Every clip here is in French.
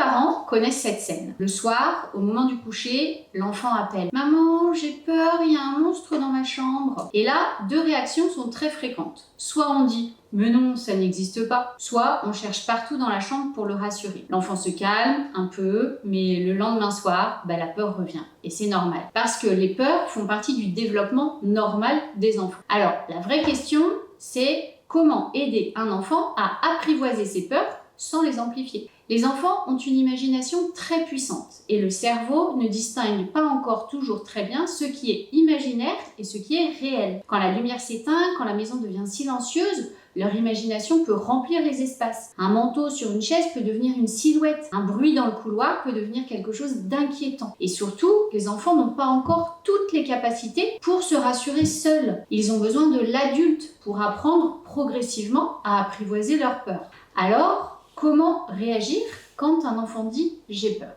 parents connaissent cette scène. Le soir, au moment du coucher, l'enfant appelle « Maman, j'ai peur, il y a un monstre dans ma chambre ». Et là, deux réactions sont très fréquentes. Soit on dit « Mais non, ça n'existe pas ». Soit on cherche partout dans la chambre pour le rassurer. L'enfant se calme un peu, mais le lendemain soir, la peur revient. Et c'est normal. Parce que les peurs font partie du développement normal des enfants. Alors, la vraie question, c'est comment aider un enfant à apprivoiser ses peurs sans les amplifier. Les enfants ont une imagination très puissante et le cerveau ne distingue pas encore toujours très bien ce qui est imaginaire et ce qui est réel. Quand la lumière s'éteint, quand la maison devient silencieuse, leur imagination peut remplir les espaces. Un manteau sur une chaise peut devenir une silhouette. Un bruit dans le couloir peut devenir quelque chose d'inquiétant. Et surtout, les enfants n'ont pas encore toutes les capacités pour se rassurer seuls. Ils ont besoin de l'adulte pour apprendre progressivement à apprivoiser leur peur. Alors, comment réagir quand un enfant dit « j'ai peur ».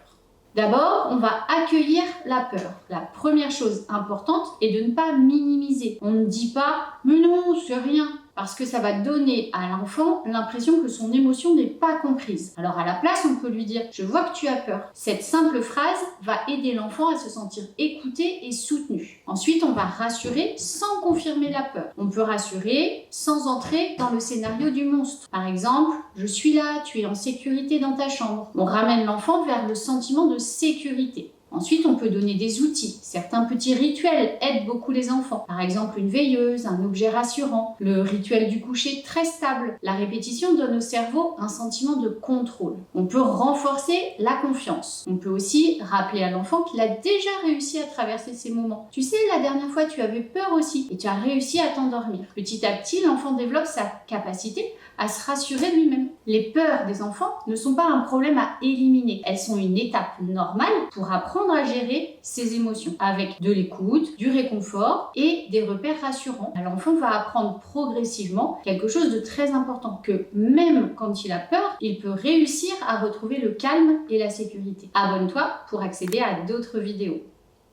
D'abord, on va accueillir la peur. La première chose importante est de ne pas minimiser. On ne dit pas « mais non, c'est rien ». Parce que ça va donner à l'enfant l'impression que son émotion n'est pas comprise. Alors à la place, on peut lui dire « je vois que tu as peur ». Cette simple phrase va aider l'enfant à se sentir écouté et soutenu. Ensuite, on va rassurer sans confirmer la peur. On peut rassurer sans entrer dans le scénario du monstre. Par exemple, « je suis là, tu es en sécurité dans ta chambre ». On ramène l'enfant vers le sentiment de sécurité. Ensuite, on peut donner des outils. Certains petits rituels aident beaucoup les enfants. Par exemple, une veilleuse, un objet rassurant, le rituel du coucher très stable. La répétition donne au cerveau un sentiment de contrôle. On peut renforcer la confiance. On peut aussi rappeler à l'enfant qu'il a déjà réussi à traverser ces moments. Tu sais, la dernière fois, tu avais peur aussi et tu as réussi à t'endormir. Petit à petit, l'enfant développe sa capacité à se rassurer lui-même. Les peurs des enfants ne sont pas un problème à éliminer. Elles sont une étape normale pour apprendre à gérer ses émotions avec de l'écoute, du réconfort et des repères rassurants. L'enfant va apprendre progressivement quelque chose de très important, que même quand il a peur, il peut réussir à retrouver le calme et la sécurité. Abonne-toi pour accéder à d'autres vidéos.